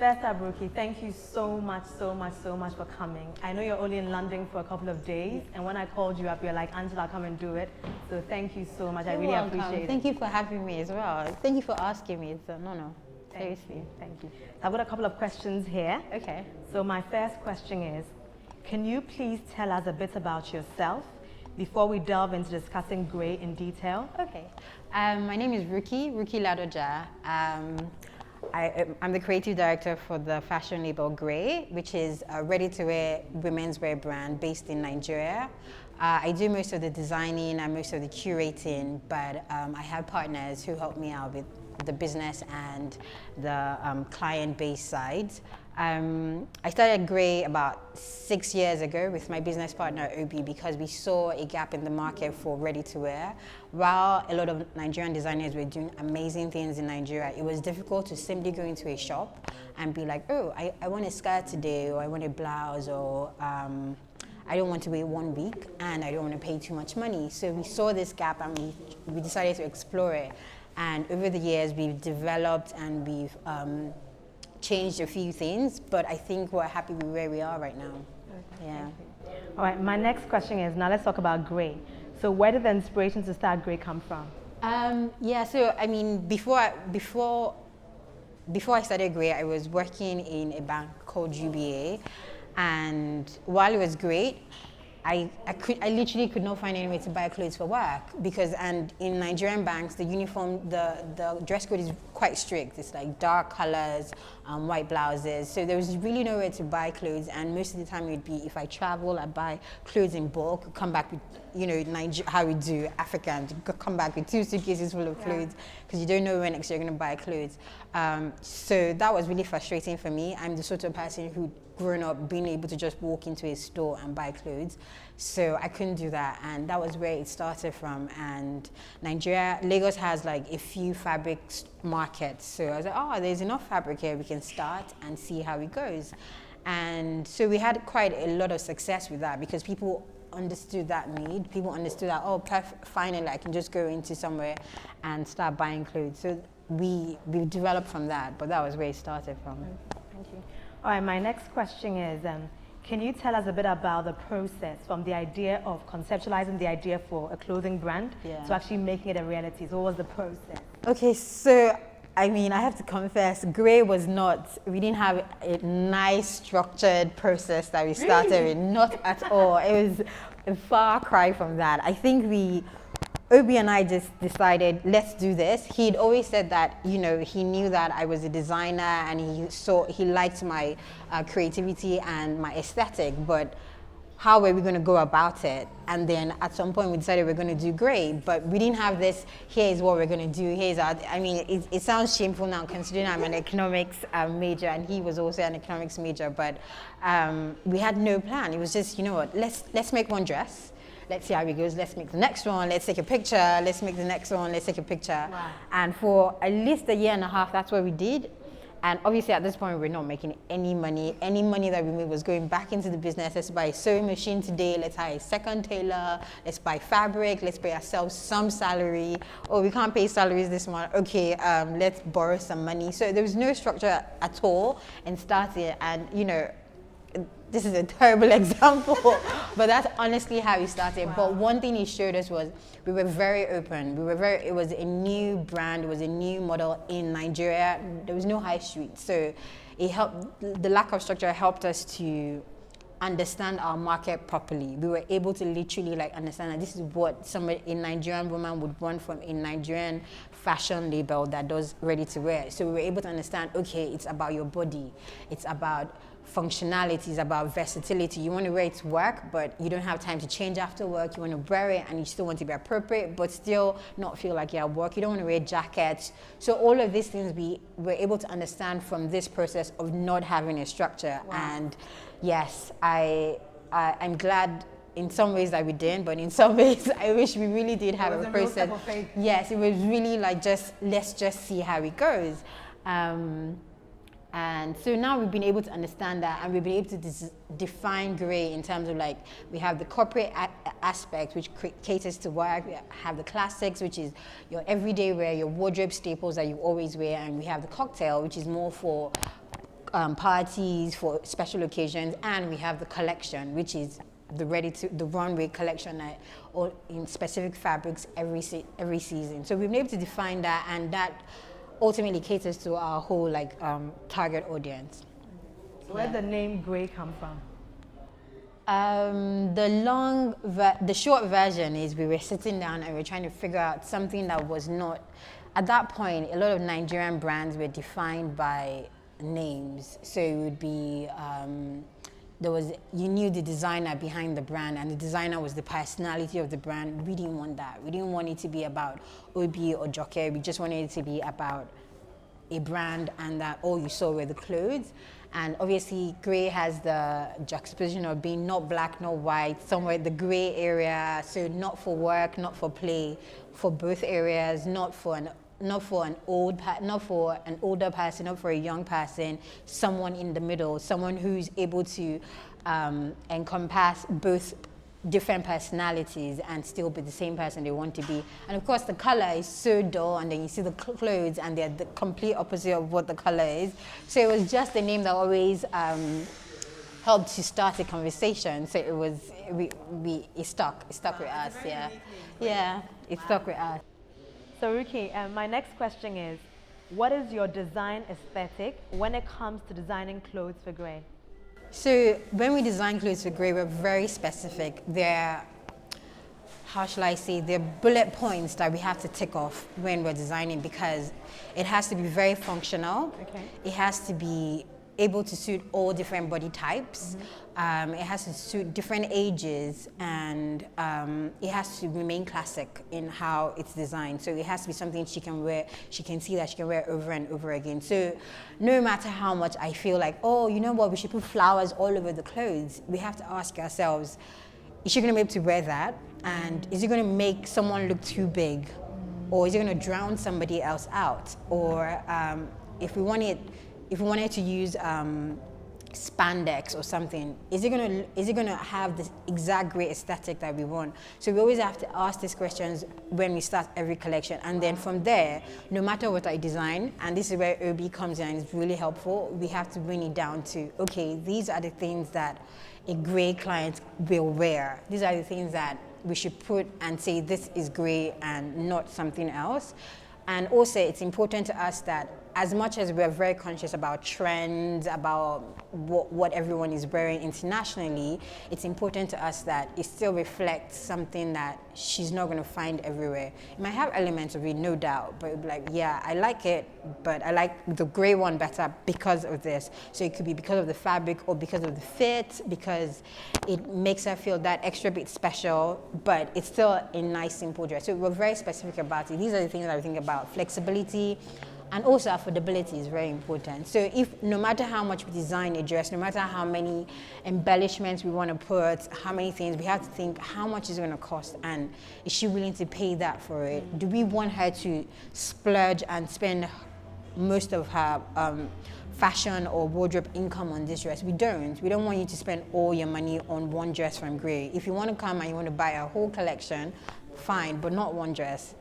First up, Ruki, thank you so much for coming. I know you're only in London for a couple of days, and when I called you up, you're like, Angela, come and do it. So thank you so much. I really appreciate it. Thank you for having me as well. Thank you for asking me. It's an honor. Seriously. Thank you. I've got a couple of questions here. Okay. So my first question is, can you please tell us a bit about yourself before we delve into discussing grey in detail? Okay. My name is Ruki Ladoja. I'm the creative director for the fashion label Grey, which is a ready-to-wear women's wear brand based in Nigeria. I do most of the designing and most of the curating, but I have partners who help me out with the business and the client-based side. I started Grey about 6 years ago with my business partner Obi because we saw a gap in the market for ready-to-wear. While a lot of Nigerian designers were doing amazing things in Nigeria, it was difficult to simply go into a shop and be like, oh, I want a skirt today, or I want a blouse, or I don't want to wait 1 week and I don't want to pay too much money. So we saw this gap and we decided to explore it. And over the years, we've developed and we've changed a few things, but I think we're happy with where we are right now. Okay, yeah. All right, my next question is, now let's talk about Grey. So where did the inspiration to start Grey come from? So I mean, before I started Grey, I was working in a bank called UBA, and while it was great, I literally could not find any way to buy clothes for work and in Nigerian banks, the uniform, the dress code is quite strict. It's like dark colors, white blouses. So there was really nowhere to buy clothes, and most of the time it would be if I travel, I buy clothes in bulk, come back with, how we do Africans, come back with 2 suitcases full of clothes because you don't know when next you're going to buy clothes. So that was really frustrating for me. I'm the sort of person who grown up being able to just walk into a store and buy clothes. So I couldn't do that, and that was where it started from. And Lagos has like a few fabric markets. So I was like, oh, there's enough fabric here, we can start and see how it goes. And so we had quite a lot of success with that because people understood that need. People understood that, oh, finally I can just go into somewhere and start buying clothes. So we developed from that, but that was where it started from. Thank you. All right, my next question is, can you tell us a bit about the process from the idea of conceptualizing the idea for a clothing brand to actually making it a reality? So what was the process? Okay, so I mean, I have to confess, Grey we didn't have a nice structured process that we started with, not at all. It was a far cry from that. I think Obi and I just decided, let's do this. He'd always said that, he knew that I was a designer and he liked my creativity and my aesthetic, but how were we going to go about it? And then at some point we decided we're going to do Grey, but we didn't have this, here's what we're going to do, it sounds shameful now considering I'm an economics major and he was also an economics major, but we had no plan. It was just, let's make one dress. Let's see how it goes. Let's make the next one. Let's take a picture. Let's make the next one. Let's take a picture. Wow. And for at least 1.5 years, that's what we did. And obviously at this point, we're not making any money. Any money that we made was going back into the business. Let's buy a sewing machine today. Let's hire a second tailor. Let's buy fabric. Let's pay ourselves some salary. Oh, we can't pay salaries this month. Okay, let's borrow some money. So there was no structure at all in starting. And, this is a terrible example, but that's honestly how we started. Wow. But one thing it showed us was we were very open. It was a new brand, it was a new model in Nigeria. There was no high street. So the lack of structure helped us to understand our market properly. We were able to literally understand that this is what a Nigerian woman would want from a Nigerian fashion label that does ready to wear. So we were able to understand, okay, it's about your body. It's about functionality, it's about versatility. You want to wear it to work, but you don't have time to change after work. You want to wear it and you still want to be appropriate, but still not feel like you're at work. You don't want to wear jackets. So all of these things we were able to understand from this process of not having a structure. Wow. And yes, I'm glad in some ways that we didn't, but in some ways I wish we really did have a process. Yes, it was really let's just see how it goes. And so now we've been able to understand that, and we've been able to define Grey in terms of we have the corporate aspect, which caters to work. We have the classics, which is your everyday wear, your wardrobe staples that you always wear. And we have the cocktail, which is more for parties, for special occasions, and we have the collection, which is the runway collection or in specific fabrics every season. So we've been able to define that, and that ultimately caters to our whole target audience. So where did the name Grey come from? The short version is we were sitting down and we were trying to figure out something that was not, at that point, a lot of Nigerian brands were defined by names. So it would be, you knew the designer behind the brand, and the designer was the personality of the brand. We didn't want that. We didn't want it to be about Obi or Joke. We just wanted it to be about a brand, and that all you saw were the clothes. And obviously, Grey has the juxtaposition of being not black, not white, somewhere the gray area. So not for work, not for play, for both areas, not for an older person, not for a young person, someone in the middle, someone who's able to encompass both different personalities and still be the same person they want to be. And of course the color is so dull, and then you see the clothes and they're the complete opposite of what the color is. So it was just a name that always helped to start a conversation. So it was, it stuck with us, yeah. Yeah, it stuck with us. So Ruki, my next question is, what is your design aesthetic when it comes to designing clothes for Grey? So when we design clothes for Grey, we're very specific. They're bullet points that we have to tick off when we're designing, because it has to be very functional. Okay. It has to be able to suit all different body types. It has to suit different ages, and it has to remain classic in how it's designed. So it has to be something she can wear, she can see that she can wear over and over again. So no matter how much I feel like, oh, you know what, we should put flowers all over the clothes, we have to ask ourselves, is she going to be able to wear that? And is it going to make someone look too big? Or is it going to drown somebody else out? Or if we wanted to use spandex or something, is it gonna have the exact Grey aesthetic that we want? So we always have to ask these questions when we start every collection, and then from there, no matter what I design, and this is where OB comes in and is really helpful, we have to bring it down to, okay, these are the things that a Grey client will wear. These are the things that we should put and say this is Grey and not something else. And also, it's important to us that as much as we're very conscious about trends, about what everyone is wearing internationally, it's important to us that it still reflects something that she's not going to find everywhere. It might have elements of it, no doubt, but it'd be like, yeah, I like it, but I like the Grey one better because of this. So it could be because of the fabric, or because of the fit, because it makes her feel that extra bit special, but it's still a nice, simple dress. So we're very specific about it. These are the things that I think about: flexibility, and also affordability is very important. So if no matter how much we design a dress, no matter how many embellishments we want to put, how many things, we have to think how much is it going to cost, and is she willing to pay that for it? Do we want her to splurge and spend most of her fashion or wardrobe income on this dress? We don't want you to spend all your money on one dress from Grey. If you want to come and you want to buy a whole collection, fine, but not one dress.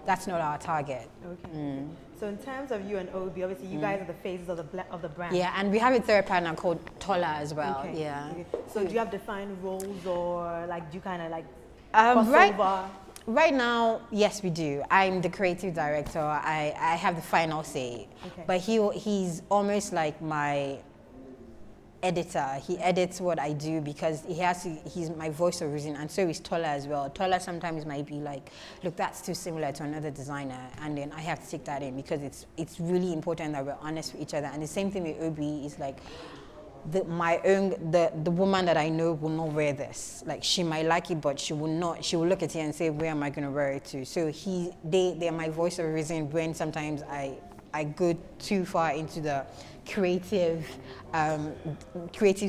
That's not our target. Okay. So in terms of you and Obi, obviously you guys are the faces of the brand. Yeah, and we have a third partner called Tola as well. Okay. Yeah. Okay. So do you have defined roles, or like do you kind of like cross over? Right now, yes, we do. I'm the creative director. I have the final say. Okay. But he's almost like my editor. He edits what I do because he's my voice of reason, and so is Tola as well. Tola sometimes might be like, look, that's too similar to another designer, and then I have to take that in because it's really important that we're honest with each other. And the same thing with Obi is like, the woman that I know will not wear this. Like, she might like it, but she will not. She will look at it and say, where am I going to wear it to? So they're my voice of reason when sometimes I go too far into the creative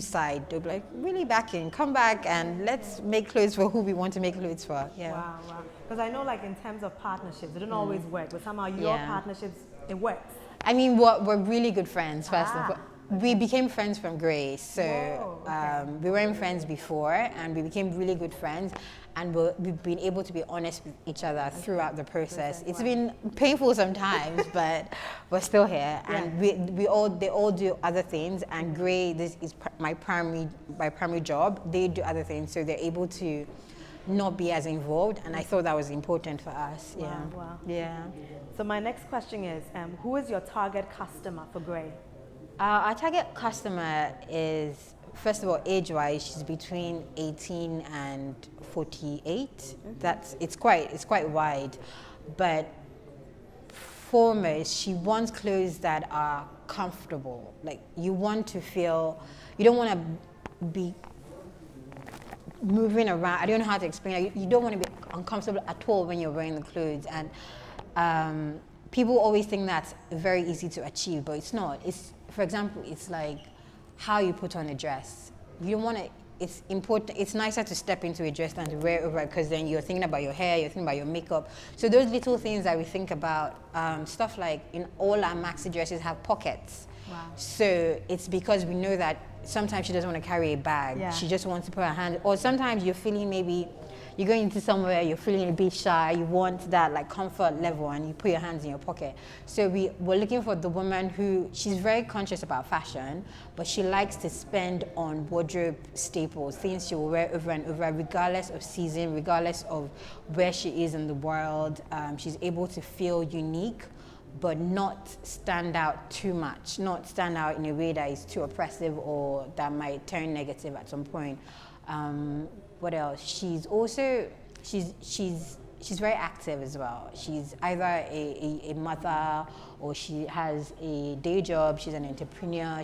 side. They'll be like, really come back and let's make clothes for who we want to make clothes for. Yeah. Wow. Because I know, like, in terms of partnerships, it don't always work, but somehow your partnerships, it works. I mean, we're really good friends, first of all. We became friends from Grey, so Whoa, okay. We weren't friends before, and we became really good friends. and we've been able to be honest with each other throughout the process. It's been painful sometimes, but we're still here, and they all do other things. And Gray, this is my primary job. They do other things, so they're able to not be as involved, and I thought that was important for us. Wow. Yeah. So my next question is, who is your target customer for Gray? Our target customer is, first of all, age-wise, she's between 18 and 48. It's quite wide, but foremost, she wants clothes that are comfortable. Like, you want to feel, you don't want to be moving around. I don't know how to explain it. You don't want to be uncomfortable at all when you're wearing the clothes. And people always think that's very easy to achieve, but it's not. For example, it's like how you put on a dress. You don't want to, it's important, it's nicer to step into a dress than to wear it over, because then you're thinking about your hair, you're thinking about your makeup. So those little things that we think about, stuff like in all our maxi dresses have pockets. Wow. So it's because we know that sometimes she doesn't want to carry a bag. Yeah. She just wants to put her hand, or sometimes you're feeling, maybe you're going into somewhere, you're feeling a bit shy, you want that like comfort level, and you put your hands in your pocket. So we're looking for the woman who, she's very conscious about fashion, but she likes to spend on wardrobe staples, things she will wear over and over, regardless of season, regardless of where she is in the world. She's able to feel unique, but not stand out too much, not stand out in a way that is too oppressive or that might turn negative at some point. What else? She's also, she's very active as well. She's either a mother, or she has a day job, she's an entrepreneur.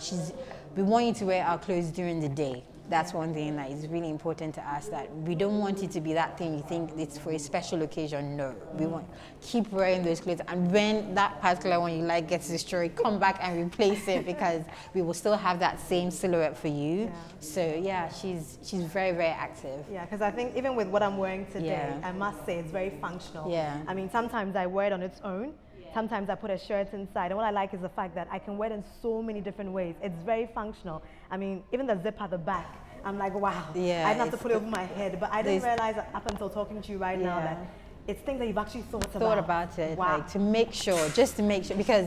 We want you to wear our clothes during the day. That's one thing that is really important to us, that we don't want it to be that thing you think it's for a special occasion. No, we want, keep wearing those clothes, and when that particular one you like gets destroyed, come back and replace it, because we will still have that same silhouette for you. So yeah, she's very, very active. Yeah, because I think even with what I'm wearing today, I must say it's very functional. I mean, sometimes I wear it on its own. Sometimes I put a shirt inside, and what I like is the fact that I can wear it in so many different ways. It's very functional. I mean, even the zip at the back, I'm like, wow. I didn't have to put it over my head, but I didn't realize up until talking to you right now that it's things that you've actually thought about it, wow. Like, to make sure, just to make sure, because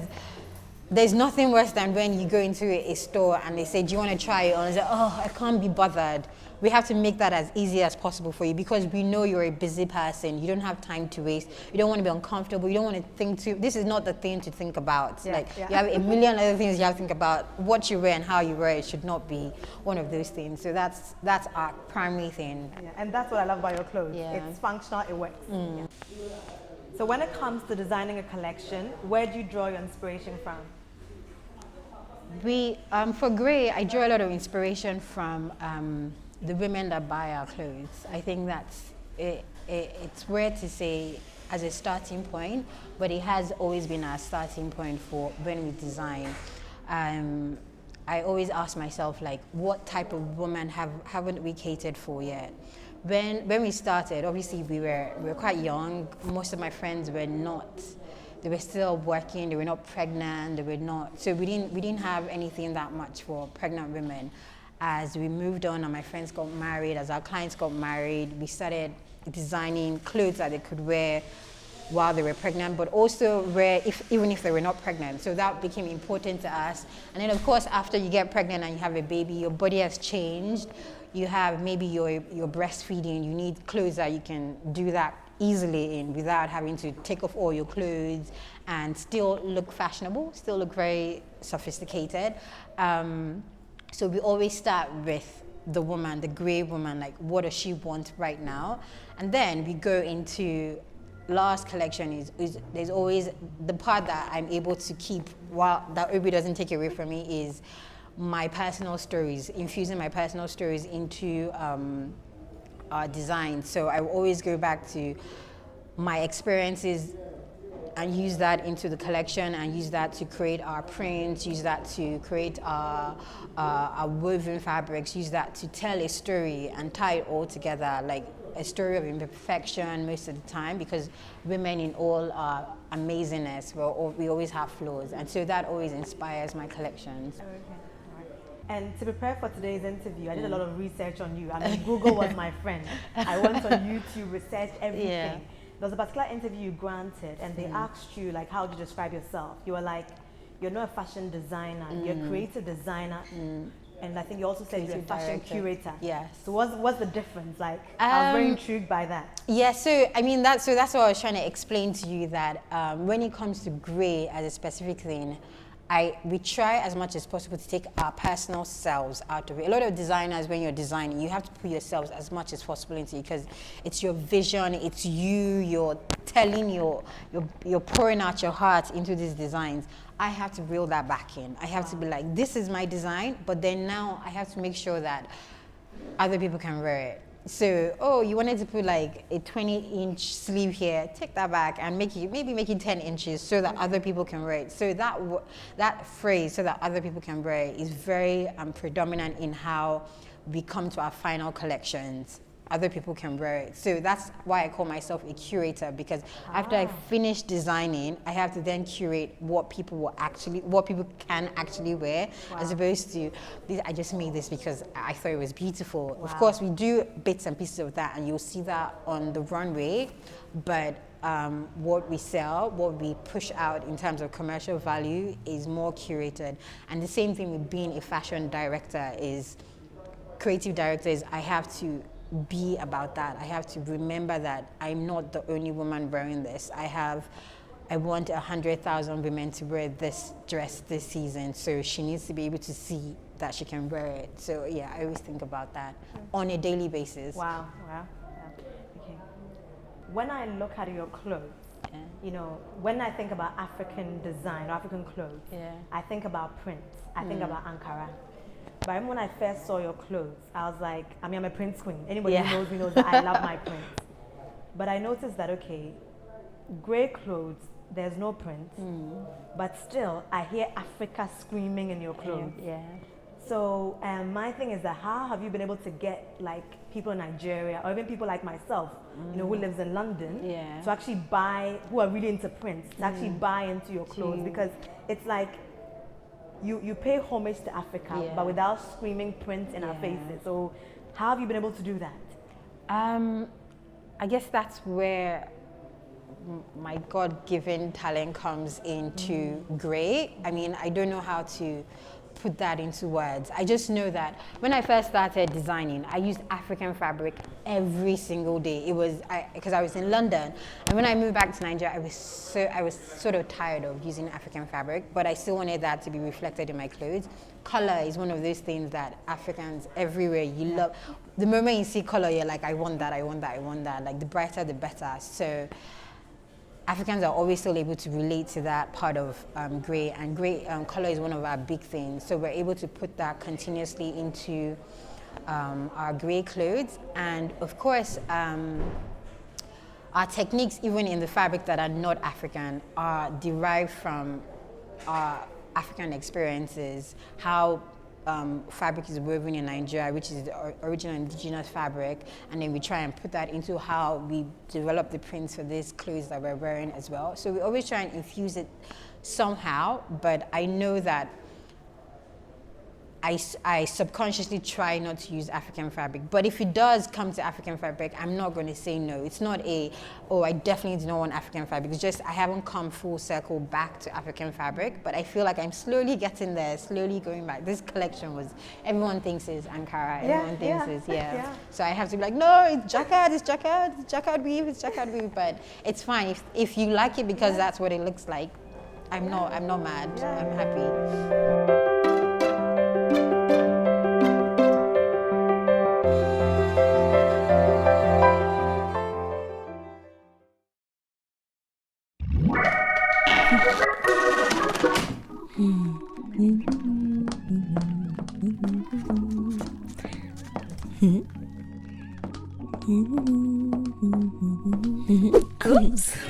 there's nothing worse than when you go into a store and they say, do you want to try it on? And say, oh, I can't be bothered. We have to make that as easy as possible for you, because we know you're a busy person. You don't have time to waste. You don't want to be uncomfortable. You don't want to think too. This is not the thing to think about. You have a million other things you have to think about. What you wear and how you wear it should not be one of those things. So that's our primary thing. Yeah, and that's what I love about your clothes. It's functional, it works. So when it comes to designing a collection, where do you draw your inspiration from? For Gray, I draw a lot of inspiration from the women that buy our clothes. I think that's it's weird to say as a starting point, but it has always been our starting point for when we design. I always ask myself, like, what type of woman haven't we catered for yet? When we started, obviously we were quite young. Most of my friends were not. They were still working. They were not pregnant. They were not. So we didn't have anything that much for pregnant women. As we moved on and my friends got married, as our clients got married, we started designing clothes that they could wear while they were pregnant, but also wear even if they were not pregnant. So that became important to us. And then, of course, after you get pregnant and you have a baby, your body has changed. You have maybe you're breastfeeding. You need clothes that you can do that easily in without having to take off all your clothes and still look fashionable, still look very sophisticated. So we always start with the woman, the Gray woman, like, what does she want right now? And then we go into last collection is there's always the part that I'm able to keep, while that Obi doesn't take away from me, is my personal stories, infusing my personal stories into our design. So I will always go back to my experiences and use that into the collection, and use that to create our prints, use that to create our woven fabrics, use that to tell a story and tie it all together, like a story of imperfection most of the time, because women in all our amazingness, we always have flaws, and so that always inspires my collections. Okay. All right. And to prepare for today's interview, I did a lot of research on you. I mean, Google was my friend. I went on YouTube, researched everything. Yeah. There was a particular interview you granted, and they asked you, like, how do you describe yourself? You were like, you're not a fashion designer, you're a creative designer. And I think you also said you're a fashion curator. Yes. So what's the difference? Like, I was very intrigued by that. Yeah, so I mean, that's what I was trying to explain to you, that when it comes to grey as a specific thing, we try as much as possible to take our personal selves out of it. A lot of designers, when you're designing, you have to put yourselves as much as possible into it, because it's your vision, it's you, you're telling you're pouring out your heart into these designs. I have to reel that back in. I have to be like, this is my design, but then now I have to make sure that other people can wear it. So, you wanted to put like a 20-inch sleeve here, take that back and maybe make it 10 inches so that other people can wear it. So that phrase, so that other people can wear it, is very predominant in how we come to our final collections. Other people can wear it. So that's why I call myself a curator, because after I finish designing, I have to then curate what people can actually wear, as opposed to I just made this because I thought it was beautiful. Of course, we do bits and pieces of that, and you'll see that on the runway, but what we sell, what we push out in terms of commercial value is more curated. And the same thing with being a fashion director creative director is I have to be about that. I have to remember that I'm not the only woman wearing this. I want 100,000 women to wear this dress this season, so she needs to be able to see that she can wear it. So yeah, I always think about that on a daily basis. Wow. Yeah. Okay. When I look at your clothes, you know, when I think about African design or African clothes, I think about prints. I think about Ankara. But I remember when I first saw your clothes, I was like, I mean, I'm a prince queen. Anybody who knows me knows that I love my prints. But I noticed that, okay, grey clothes, there's no print, but still, I hear Africa screaming in your clothes. Yeah. So my thing is that how have you been able to get like people in Nigeria, or even people like myself, you know, who lives in London, to actually buy, who are really into prints, to actually buy into your clothes? Because it's like, you pay homage to Africa, but without screaming print in our faces. So how have you been able to do that? I guess that's where my God-given talent comes into grey. I mean, I don't know how to put that into words. I just know that when I first started designing, I used African fabric every single day. It was because I was in London, and when I moved back to Nigeria, I was sort of tired of using African fabric, but I still wanted that to be reflected in my clothes. Color is one of those things that Africans everywhere you love. The moment you see color, you're like, I want that, I want that, I want that. Like, the brighter, the better. So Africans are always still able to relate to that part of grey, and grey color is one of our big things. So we're able to put that continuously into our grey clothes. And of course, our techniques, even in the fabric that are not African, are derived from our African experiences, how fabric is woven in Nigeria, which is the original indigenous fabric, and then we try and put that into how we develop the prints for these clothes that we're wearing as well. So we always try and infuse it somehow, but I know that I subconsciously try not to use African fabric. But if it does come to African fabric, I'm not going to say no. It's not I definitely do not want African fabric. It's just I haven't come full circle back to African fabric, but I feel like I'm slowly getting there, slowly going back. This collection everyone thinks is Ankara, everyone thinks is, So I have to be like, no, it's jacquard, it's jacquard weave, but it's fine. If you like it because that's what it looks like, I'm not mad, I'm happy. Oops.